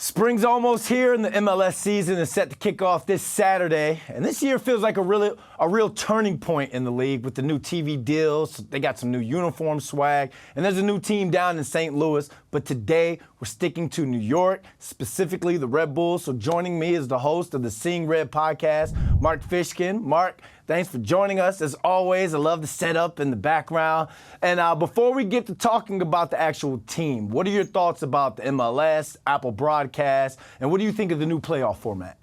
Spring's almost here, and the MLS season is set to kick off this Saturday. And this year feels like a real turning point in the league with the new TV deals. They got some new uniform swag, and there's a new team down in St. Louis. But today, we're sticking to New York, specifically the Red Bulls. So joining me is the host of the Seeing Red podcast, Mark Fishkin. Mark, thanks for joining us. As always, I love the setup and the background. And before we get to talking about the actual team, what are your thoughts about the MLS, Apple broadcast, and what do you think of the new playoff format?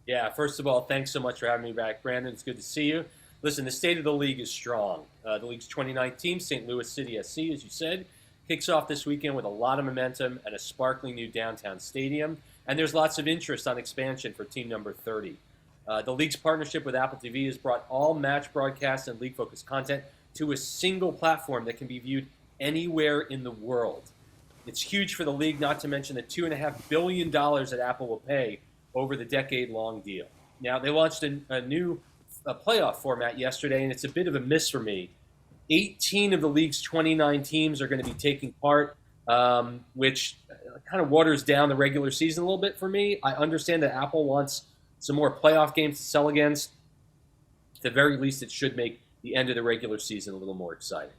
Yeah, first of all, thanks so much for having me back, Brandon. It's good to see you. Listen, the state of the league is strong. The league's 29th team, St. Louis City SC, as you said, kicks off this weekend with a lot of momentum and a sparkling new downtown stadium. And there's lots of interest on expansion for team number 30. The league's partnership with Apple TV has brought all match broadcasts and league-focused content to a single platform that can be viewed anywhere in the world. It's huge for the league, not to mention the $2.5 billion that Apple will pay over the decade-long deal. Now, they launched a new playoff format yesterday, and it's a bit of a miss for me. 18 of the league's 29 teams are going to be taking part, which kind of waters down the regular season a little bit for me. I understand that Apple wants some more playoff games to sell against. At the very least, it should make the end of the regular season a little more exciting.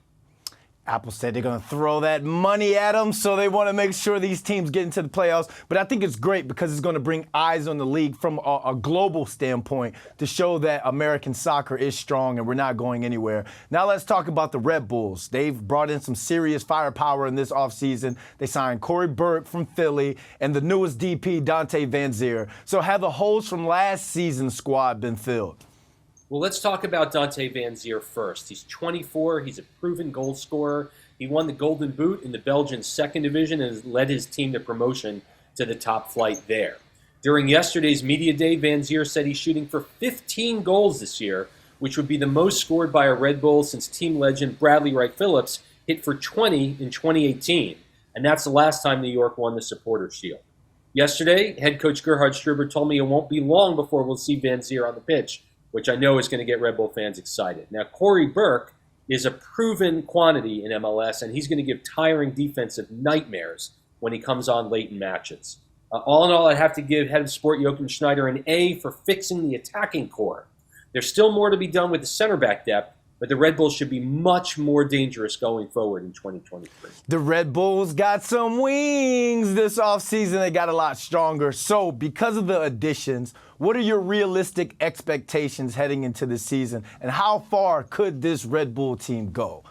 Apple said they're going to throw that money at them, so they want to make sure these teams get into the playoffs. But I think it's great because it's going to bring eyes on the league from a global standpoint to show that American soccer is strong and we're not going anywhere. Now let's talk about the Red Bulls. They've brought in some serious firepower in this offseason. They signed Corey Burke from Philly and the newest DP, Dante Van Zier. So have the holes from last season's squad been filled? Well, let's talk about Dante Van Zier first. He's 24. He's a proven goal scorer. He won the Golden Boot in the Belgian second division and has led his team to promotion to the top flight there. During yesterday's media day, Van Zier said he's shooting for 15 goals this year, which would be the most scored by a Red Bull since team legend Bradley Wright Phillips hit for 20 in 2018. And that's the last time New York won the Supporters' Shield. Yesterday, head coach Gerhard Struber told me it won't be long before we'll see Van Zier on the pitch, which I know is going to get Red Bull fans excited. Now, Corey Burke is a proven quantity in MLS, and he's going to give tiring defensive nightmares when he comes on late in matches. All in all, I'd have to give head of sport Joachim Schneider an A for fixing the attacking core. There's still more to be done with the center back depth, but the Red Bulls should be much more dangerous going forward in 2023. The Red Bulls got some wings this offseason. They got a lot stronger. So because of the additions, what are your realistic expectations heading into the season, and how far could this Red Bull team go?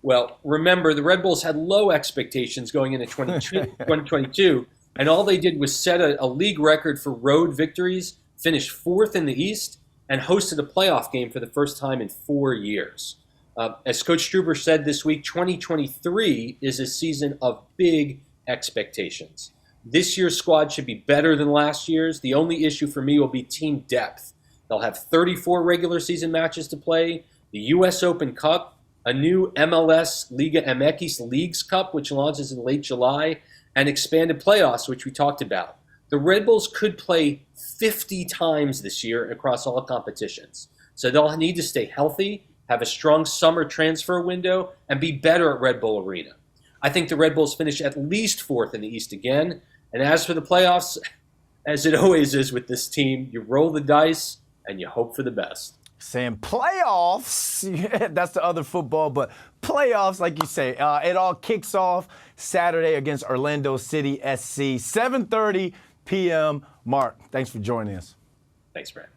Well, remember, the Red Bulls had low expectations going into 2022, and all they did was set a league record for road victories, finished fourth in the East, and hosted a playoff game for the first time in 4 years. As Coach Struber said this week, 2023 is a season of big expectations. This year's squad should be better than last year's. The only issue for me will be team depth. They'll have 34 regular season matches to play, the U.S. Open Cup, a new MLS Liga MX Leagues Cup, which launches in late July, and expanded playoffs, which we talked about. The Red Bulls could play 50 times this year across all competitions. So they'll need to stay healthy, have a strong summer transfer window, and be better at Red Bull Arena. I think the Red Bulls finish at least fourth in the East again. And as for the playoffs, as it always is with this team, you roll the dice and you hope for the best. Saying playoffs, yeah, that's the other football, but playoffs, like you say, it all kicks off Saturday against Orlando City SC, 7:30 p.m. Mark, thanks for joining us. Thanks, Brad.